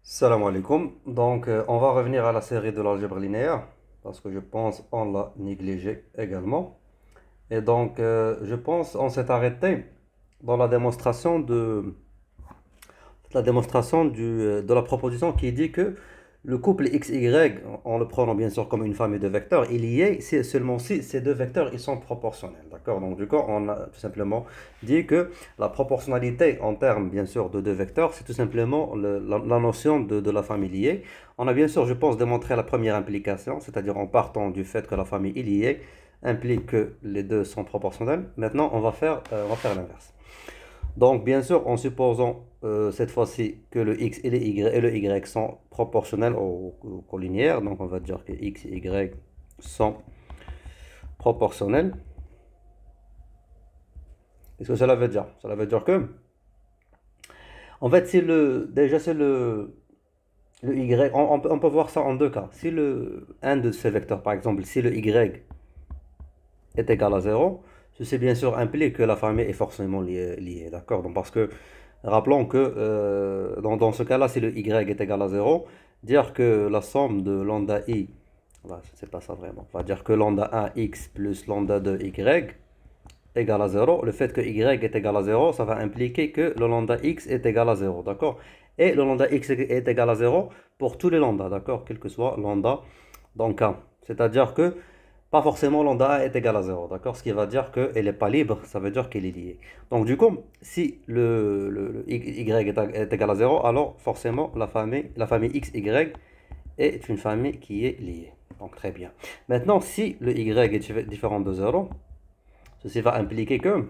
Salam alaikum. Donc, on va revenir à la série de l'algèbre linéaire parce que je pense on l'a négligé également. Et donc, je pense on s'est arrêté dans la démonstration de la proposition qui dit que le couple XY, en le prenant bien sûr comme une famille de vecteurs, il y est seulement si ces deux vecteurs ils sont proportionnels. D'accord? Donc, du coup, on a tout simplement dit que la proportionnalité en termes bien sûr de deux vecteurs, c'est tout simplement la notion de la famille liée. On a bien sûr, je pense, démontré la première implication, c'est-à-dire en partant du fait que la famille liée implique que les deux sont proportionnels. Maintenant, on va faire l'inverse. Donc, bien sûr, en supposant cette fois-ci que le x et le y sont proportionnels au collinéaire, donc on va dire que x et y sont proportionnels. Qu'est-ce que cela veut dire? Cela veut dire que, en fait, déjà c'est le y, on peut voir ça en deux cas. Si un de ces vecteurs, par exemple, si le y est égal à zéro, ceci bien sûr implique que la famille est forcément liée, d'accord? Donc, parce que rappelons que dans ce cas-là, si le y est égal à zéro, dire que la somme de lambda i, voilà, c'est pas ça vraiment, on va dire que lambda 1 x plus lambda 2 y égale à zéro. Le fait que y est égal à zéro, ça va impliquer que le lambda x est égal à zéro, d'accord? Et le lambda x est égal à zéro pour tous les lambda, d'accord? Quel que soit lambda dans K. C'est-à-dire que pas forcément lambda A est égal à zéro, d'accord? Ce qui va dire qu'elle n'est pas libre, ça veut dire qu'elle est liée. Donc du coup, si le y est égal à zéro, alors forcément la famille xy est une famille qui est liée. Donc très bien. Maintenant, si le y est différent de zéro, ceci va impliquer que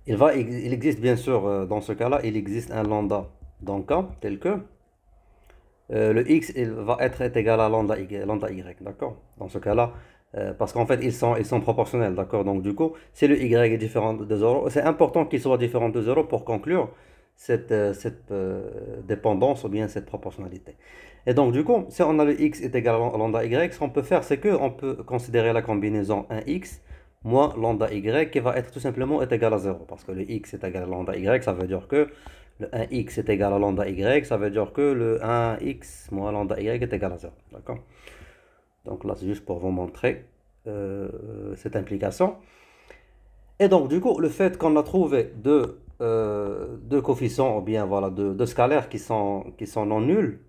il existe bien sûr, dans ce cas-là, il existe un lambda dans K tel que le x il va être égal à lambda y, d'accord? Dans ce cas-là, parce qu'en fait, ils sont proportionnels, d'accord? Donc, du coup, si le y est différent de zéro, c'est important qu'il soit différent de zéro pour conclure cette dépendance ou bien cette proportionnalité. Et donc, du coup, si on a le x est égal à lambda y, ce qu'on peut faire, c'est qu'on peut considérer la combinaison 1x moins lambda y qui va être tout simplement est égal à zéro. Parce que le x est égal à lambda y, ça veut dire que le 1x est égal à lambda y, ça veut dire que le 1x moins lambda y est égal à zéro. D'accord? Donc là, c'est juste pour vous montrer cette implication. Et donc, du coup, le fait qu'on a trouvé deux coefficients, ou bien voilà, deux scalaires qui sont non nuls,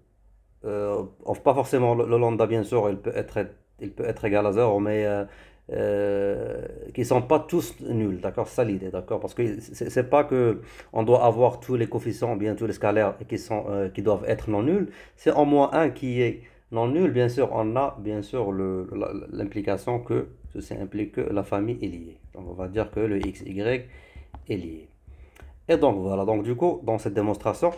pas forcément le lambda, bien sûr, il peut être égal à zéro, mais qui ne sont pas tous nuls, d'accord? C'est ça l'idée, d'accord? Parce que c'est pas que on doit avoir tous les coefficients, bien tous les scalaires qui doivent être non nuls. C'est au moins un qui est non nul, bien sûr, on a bien sûr l'implication que ceci implique que la famille est liée. Donc on va dire que le xy est lié. Et donc voilà, donc du coup, dans cette démonstration,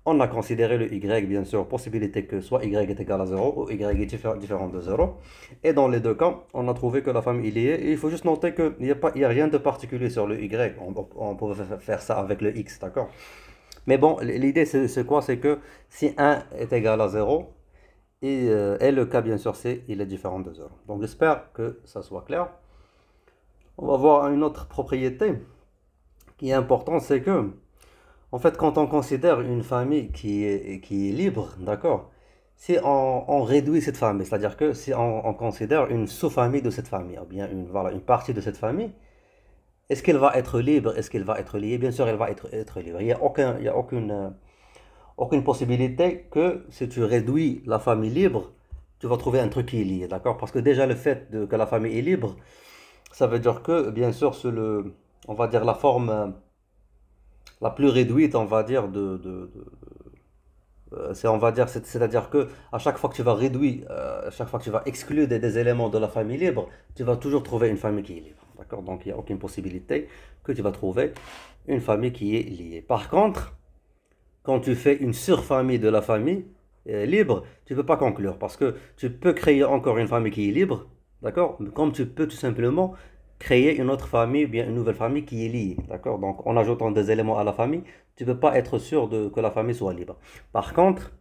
on a considéré le y, bien sûr, possibilité que soit y est égal à zéro ou y est différent de zéro. Et dans les deux cas, on a trouvé que la famille est liée. Et il faut juste noter qu'il n'y a rien de particulier sur le y. On pouvait faire ça avec le x, d'accord? Mais bon, l'idée c'est quoi? C'est que si un est égal à zéro, et le cas, bien sûr, c'est il est différent de zéro. Donc j'espère que ça soit clair. On va voir une autre propriété qui est importante, c'est que en fait, quand on considère une famille qui est libre, d'accord, si on réduit cette famille, c'est-à-dire que si on considère une sous-famille de cette famille, ou bien voilà, une partie de cette famille, est-ce qu'elle va être libre? Est-ce qu'elle va être liée? Bien sûr, elle va être libre. Il n'y a aucune possibilité que si tu réduis la famille libre, tu vas trouver un truc qui est lié, d'accord? Parce que déjà, le fait que la famille est libre, ça veut dire que, bien sûr, on va dire la forme la plus réduite, on va dire, on va dire, c'est-à-dire que à chaque fois que tu vas réduire, à chaque fois que tu vas exclure des éléments de la famille libre, tu vas toujours trouver une famille qui est libre. D'accord? Donc il n'y a aucune possibilité que tu vas trouver une famille qui est liée. Par contre, quand tu fais une surfamille de la famille libre, tu ne peux pas conclure parce que tu peux créer encore une famille qui est libre, d'accord? Comme tu peux tout simplement créer une autre famille, bien une nouvelle famille qui est liée, d'accord? Donc en ajoutant des éléments à la famille, tu ne peux pas être sûr que la famille soit libre. Par contre,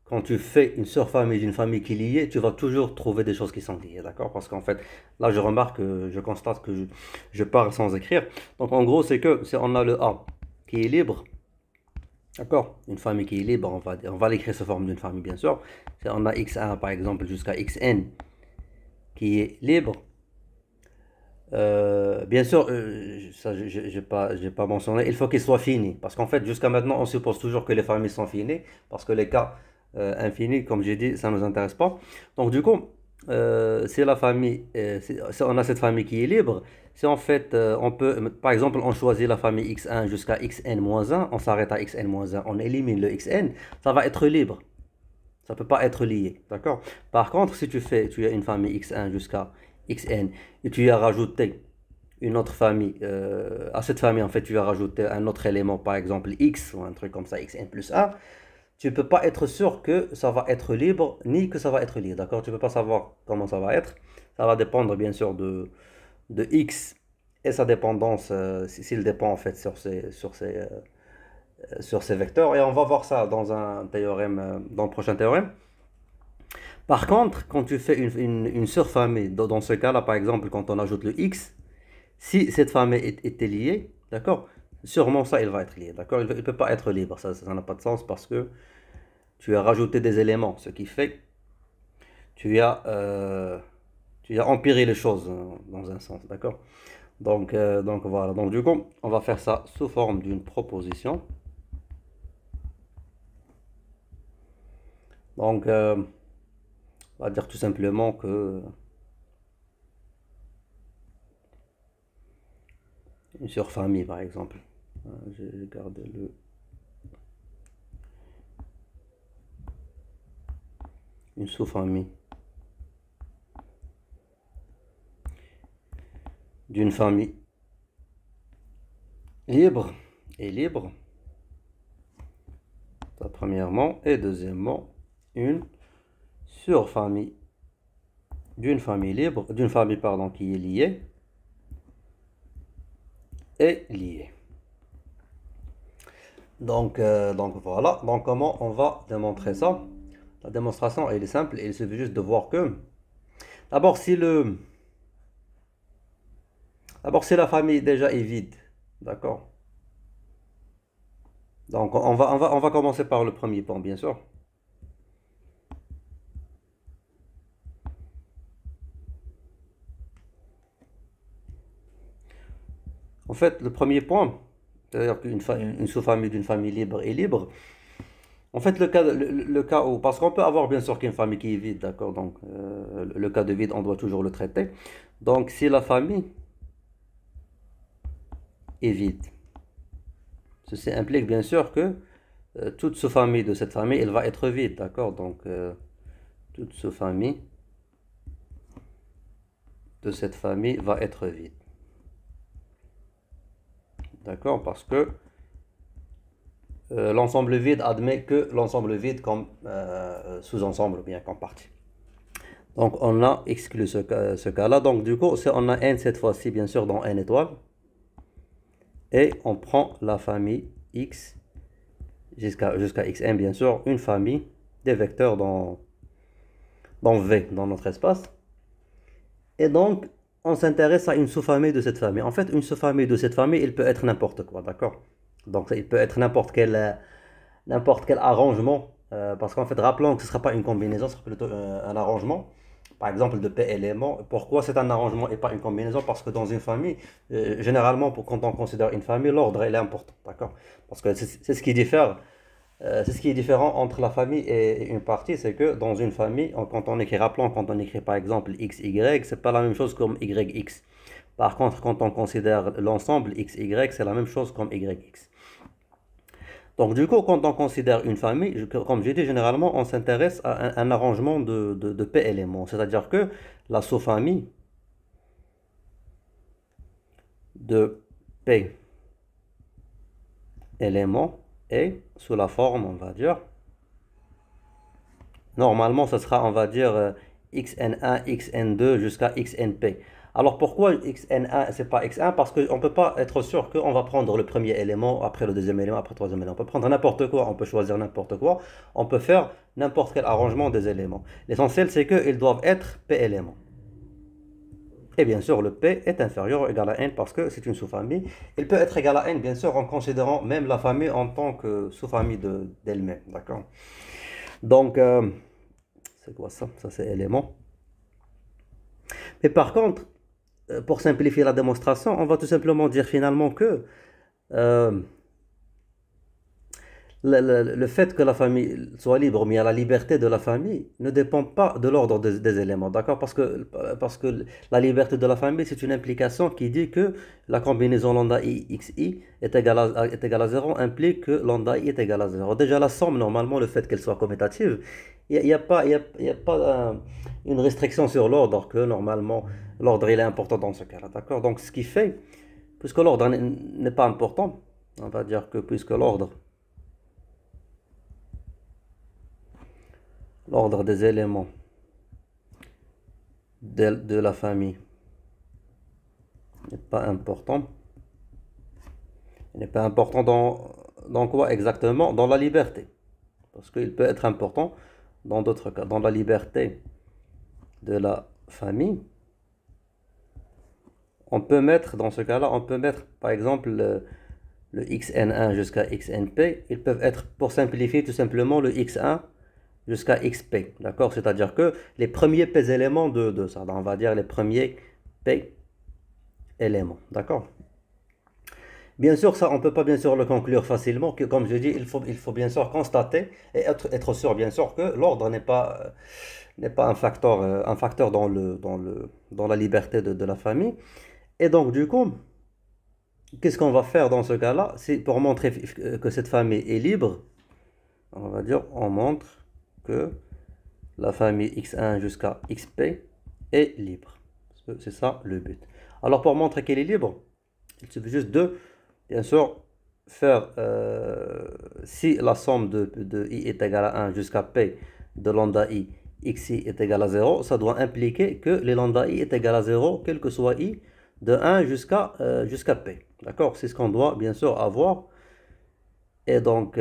quand tu fais une surfamille d'une famille qui est liée, tu vas toujours trouver des choses qui sont liées, d'accord? Parce qu'en fait, là je remarque, je constate que je parle sans écrire. Donc en gros, c'est que si on a le A qui est libre, D'accord? Une famille qui est libre, on va l'écrire sous forme d'une famille, bien sûr. On a x1 par exemple jusqu'à xn qui est libre. Bien sûr, ça, j'ai pas mentionné, il faut qu'il soit fini. Parce qu'en fait, jusqu'à maintenant, on suppose toujours que les familles sont finies. Parce que les cas infinis, comme j'ai dit, ça ne nous intéresse pas. Donc, du coup, si la famille, si on a cette famille qui est libre, si en fait, on peut, par exemple, on choisit la famille x1 jusqu'à xn-1, on s'arrête à xn-1, on élimine le xn, ça va être libre. Ça ne peut pas être lié, d'accord? Par contre, si tu as une famille x1 jusqu'à xn et tu y as rajouté une autre famille, à cette famille, en fait, tu as rajouté un autre élément, par exemple x ou un truc comme ça, xn plus 1, tu ne peux pas être sûr que ça va être libre ni que ça va être lié, d'accord? Tu ne peux pas savoir comment ça va être. Ça va dépendre, bien sûr, de x et sa dépendance, s'il dépend, en fait, sur ces vecteurs. Et on va voir ça dans un théorème, dans le prochain théorème. Par contre, quand tu fais une surfamille, dans ce cas-là, par exemple, quand on ajoute le x, si cette famille était liée, d'accord, sûrement ça, il va être lié, d'accord, il ne peut pas être libre, ça n'a pas de sens parce que tu as rajouté des éléments, ce qui fait que tu as, euh, tu as empiré les choses dans un sens, d'accord. Donc voilà, donc du coup, on va faire ça sous forme d'une proposition. Donc, on va dire tout simplement que une surfamille, par exemple. J'ai gardé une sous-famille d'une famille libre et libre, ça premièrement, et deuxièmement, une surfamille d'une famille libre, d'une famille pardon, qui est liée et liée. Donc voilà, donc comment on va démontrer ça? La démonstration elle est simple, il suffit juste de voir que d'abord si la famille déjà est vide, d'accord? Donc on va commencer par le premier point, bien sûr. En fait, le premier point, c'est-à-dire une sous-famille d'une famille libre est libre. En fait, le cas où, parce qu'on peut avoir bien sûr qu'une famille qui est vide, d'accord? Donc, le cas de vide, on doit toujours le traiter. Donc, si la famille est vide, ceci implique bien sûr que toute sous-famille de cette famille, elle va être vide, d'accord? Donc, toute sous-famille de cette famille va être vide, d'accord? Parce que l'ensemble vide admet que l'ensemble vide comme sous-ensemble ou bien comme partie. Donc on a exclu ce cas-là. Donc du coup, on a n cette fois-ci, bien sûr, dans n étoile. Et on prend la famille x jusqu'à xn, bien sûr, une famille des vecteurs dans V, dans notre espace. Et donc, on s'intéresse à une sous-famille de cette famille. En fait, une sous-famille de cette famille, il peut être n'importe quoi, d'accord? Donc il peut être n'importe quel arrangement. Parce qu'en fait, rappelons que ce ne sera pas une combinaison, ce sera plutôt un arrangement. Par exemple, de P éléments. Pourquoi c'est un arrangement et pas une combinaison? Parce que dans une famille, généralement, quand on considère une famille, l'ordre est important. D'accord? Parce que c'est ce qui diffère. C'est ce qui est différent entre la famille et une partie, c'est que dans une famille, quand on écrit, rappelons, quand on écrit par exemple XY, c'est pas la même chose comme YX. Par contre, quand on considère l'ensemble XY, c'est la même chose comme YX. Donc, du coup, quand on considère une famille, comme j'ai dit, généralement, on s'intéresse à un arrangement de P éléments. C'est-à-dire que la sous-famille de P éléments est sous la forme, on va dire. Normalement, ce sera, on va dire, xn1, xn2 jusqu'à xnp. Alors pourquoi xn1 c'est pas x1? Parce qu'on ne peut pas être sûr qu'on va prendre le premier élément, après le deuxième élément, après le troisième élément. On peut prendre n'importe quoi, on peut choisir n'importe quoi, on peut faire n'importe quel arrangement des éléments. L'essentiel c'est qu'ils doivent être p éléments. Et bien sûr, le P est inférieur ou égal à N parce que c'est une sous-famille. Il peut être égal à N, bien sûr, en considérant même la famille en tant que sous-famille d'elle-même. D'accord? Donc, c'est quoi ça? Ça, c'est élément. Mais par contre, pour simplifier la démonstration, on va tout simplement dire finalement que euh, le fait que la famille soit libre, mais à la liberté de la famille, ne dépend pas de l'ordre des éléments, d'accord? Parce que la liberté de la famille, c'est une implication qui dit que la combinaison lambda i xi est égale à 0 implique que lambda i est égal à 0. Déjà, la somme, normalement, le fait qu'elle soit commutative, il n'y a, pas, y a pas une restriction sur l'ordre, que normalement, l'ordre, il est important dans ce cas-là, d'accord? Donc, ce qui fait, puisque l'ordre n'est pas important, on va dire que puisque l'ordre des éléments de la famille n'est pas important. Il n'est pas important dans quoi exactement? Dans la liberté. Parce qu'il peut être important dans d'autres cas. Dans la liberté de la famille, on peut mettre, dans ce cas-là, on peut mettre par exemple le xn1 jusqu'à xnp. Ils peuvent être, pour simplifier tout simplement, le x1 jusqu'à xp, d'accord? C'est-à-dire que les premiers p éléments de ça, on va dire les premiers p éléments, d'accord? Bien sûr, ça, on ne peut pas bien sûr le conclure facilement, que comme je dis, il faut bien sûr constater et être sûr bien sûr que l'ordre n'est pas un facteur dans la liberté de la famille. Et donc, du coup, qu'est-ce qu'on va faire dans ce cas-là? C'est pour montrer que cette famille est libre, on va dire, on montre que la famille x1 jusqu'à xp est libre. C'est ça le but. Alors pour montrer qu'elle est libre, il suffit juste de, bien sûr, faire, si la somme de i est égale à 1 jusqu'à p de lambda i xi est égal à 0, ça doit impliquer que les lambda i est égal à 0, quel que soit i, de 1 jusqu'à p. D'accord? C'est ce qu'on doit bien sûr avoir. Et donc,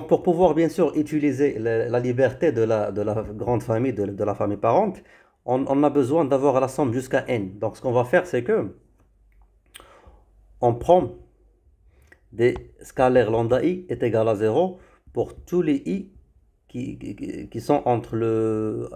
pour pouvoir bien sûr utiliser la liberté de la grande famille, de la famille parente, on a besoin d'avoir la somme jusqu'à n. Donc ce qu'on va faire, c'est que on prend des scalaires lambda i est égal à 0 pour tous les i qui sont entre le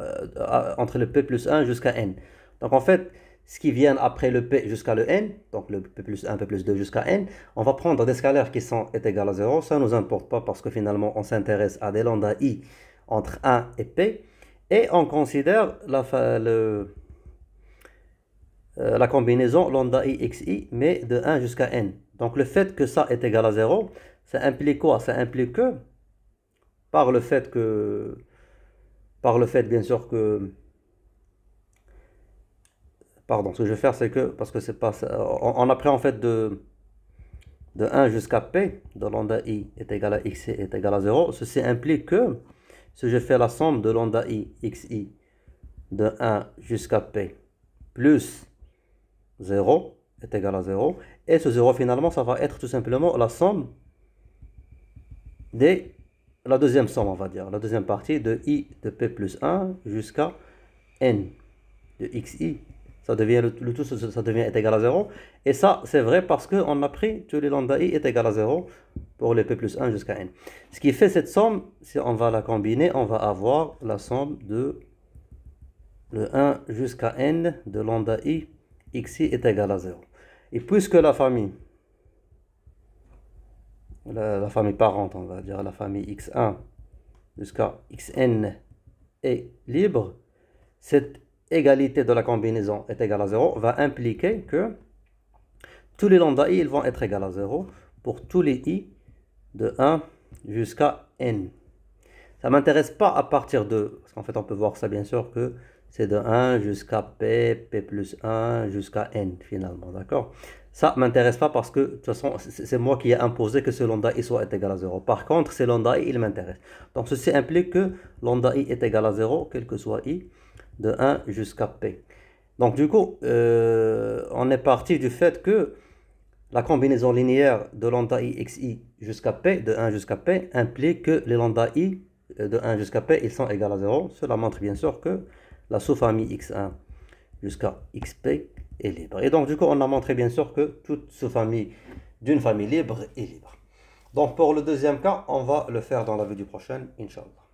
p plus 1 jusqu'à n. Donc en fait, ce qui vient après le p jusqu'à le n, donc le p plus 1, p plus 2 jusqu'à n, on va prendre des scalaires qui sont est égal à 0. Ça ne nous importe pas parce que finalement, on s'intéresse à des lambda i entre 1 et p. Et on considère la combinaison lambda i xi, mais de 1 jusqu'à n. Donc le fait que ça est égal à 0, ça implique quoi? Ça implique que, par le fait bien sûr que, pardon, ce que je vais faire, c'est que, parce que c'est pas ça, on a pris en fait de 1 jusqu'à p, de lambda i est égal à xi est égal à 0. Ceci implique que, si je fais la somme de lambda i xi de 1 jusqu'à p plus 0 est égal à 0, et ce 0 finalement, ça va être tout simplement la somme la deuxième somme, on va dire, la deuxième partie de i de p plus 1 jusqu'à n de xi. Ça devient le tout, ça devient est égal à 0. Et ça, c'est vrai parce qu'on a pris tous les lambda i est égal à 0 pour les p plus 1 jusqu'à n. Ce qui fait cette somme, si on va la combiner, on va avoir la somme de le 1 jusqu'à n de lambda i xi est égal à 0. Et puisque la famille parente, on va dire la famille x1 jusqu'à xn est libre, cette égalité de la combinaison est égale à 0 va impliquer que tous les lambda i ils vont être égaux à 0 pour tous les i de 1 jusqu'à n. Ça ne m'intéresse pas à partir de, parce qu'en fait on peut voir ça bien sûr que c'est de 1 jusqu'à p, p plus 1 jusqu'à n finalement, d'accord? Ça ne m'intéresse pas parce que de toute façon c'est moi qui ai imposé que ce lambda i soit égal à 0. Par contre, ces lambda i, il m'intéresse. Donc ceci implique que lambda i est égal à 0, quel que soit i, de 1 jusqu'à p. Donc du coup, on est parti du fait que la combinaison linéaire de lambda i xi jusqu'à p, de 1 jusqu'à p, implique que les lambda i de 1 jusqu'à p, ils sont égaux à 0. Cela montre bien sûr que la sous-famille x1 jusqu'à xp est libre. Et donc, du coup, on a montré bien sûr que toute sous-famille d'une famille libre est libre. Donc, pour le deuxième cas, on va le faire dans la vidéo prochaine, Inch'Allah.